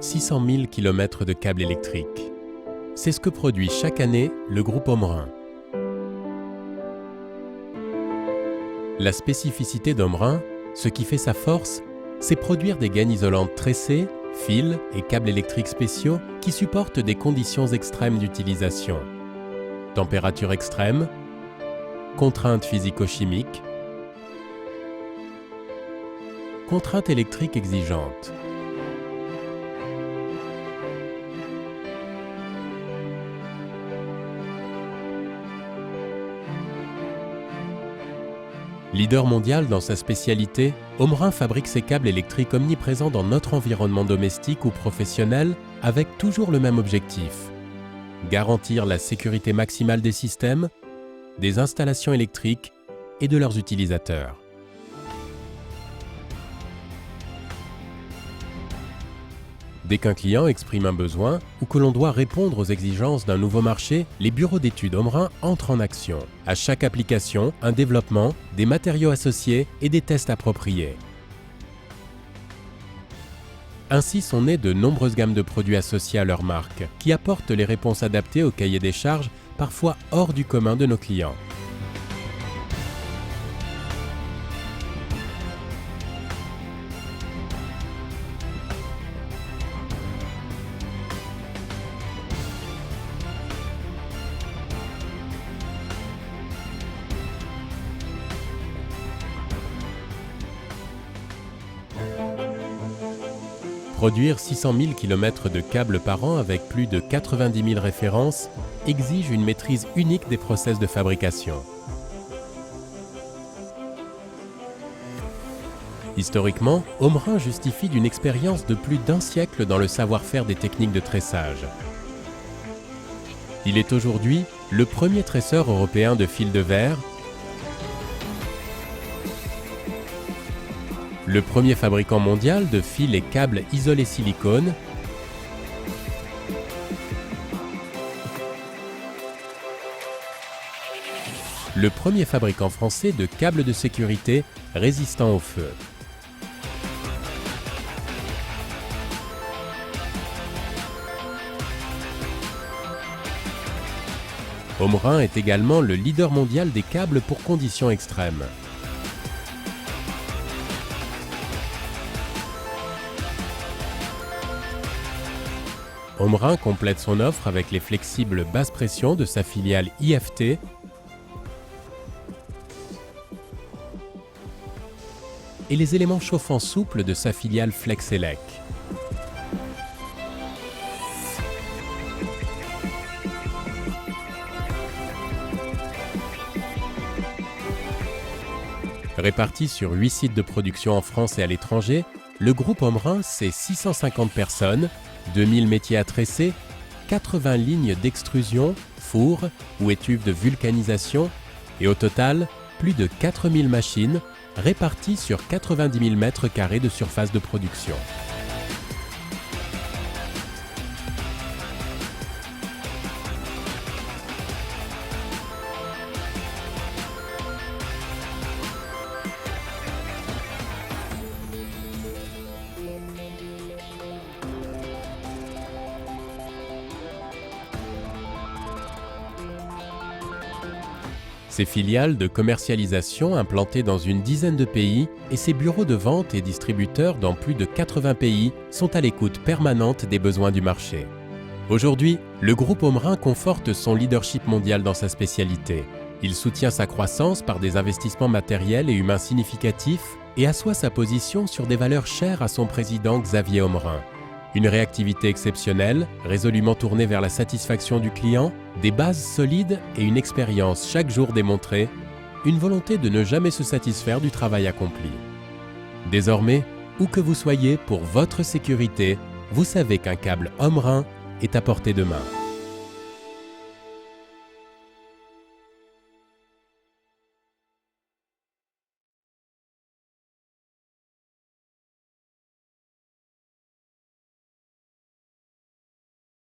600 000 km de câbles électriques. C'est ce que produit chaque année le groupe Omrin. La spécificité d'Omrin, ce qui fait sa force, c'est produire des gaines isolantes tressées, fils et câbles électriques spéciaux qui supportent des conditions extrêmes d'utilisation. Température extrême, contraintes physico-chimiques, contraintes électriques exigeantes. Leader mondial dans sa spécialité, Omrin fabrique ses câbles électriques omniprésents dans notre environnement domestique ou professionnel avec toujours le même objectif: garantir la sécurité maximale des systèmes, des installations électriques et de leurs utilisateurs. Dès qu'un client exprime un besoin ou que l'on doit répondre aux exigences d'un nouveau marché, les bureaux d'études Omrin entrent en action. À chaque application, un développement, des matériaux associés et des tests appropriés. Ainsi sont nées de nombreuses gammes de produits associés à leur marque, qui apportent les réponses adaptées au cahier des charges, parfois hors du commun de nos clients. Produire 600 000 km de câbles par an avec plus de 90 000 références exige une maîtrise unique des process de fabrication. Historiquement, Omrin justifie d'une expérience de plus d'un siècle dans le savoir-faire des techniques de tressage. Il est aujourd'hui le premier tresseur européen de fil de verre, le premier fabricant mondial de fils et câbles isolés silicone, le premier fabricant français de câbles de sécurité résistants au feu. Omrin est également le leader mondial des câbles pour conditions extrêmes. Omrin complète son offre avec les flexibles basse pression de sa filiale IFT et les éléments chauffants souples de sa filiale Flexelec. Réparti sur 8 sites de production en France et à l'étranger, le groupe Omrin, c'est 650 personnes, 2000 métiers à tresser, 80 lignes d'extrusion, fours ou étuves de vulcanisation et au total, plus de 4000 machines réparties sur 90 000 mètres carrés de surface de production. Ses filiales de commercialisation implantées dans une dizaine de pays et ses bureaux de vente et distributeurs dans plus de 80 pays sont à l'écoute permanente des besoins du marché. Aujourd'hui, le groupe Omrin conforte son leadership mondial dans sa spécialité. Il soutient sa croissance par des investissements matériels et humains significatifs et assoit sa position sur des valeurs chères à son président Xavier Omrin. Une réactivité exceptionnelle, résolument tournée vers la satisfaction du client, des bases solides et une expérience chaque jour démontrée, une volonté de ne jamais se satisfaire du travail accompli. Désormais, où que vous soyez pour votre sécurité, vous savez qu'un câble Omrin est à portée de main.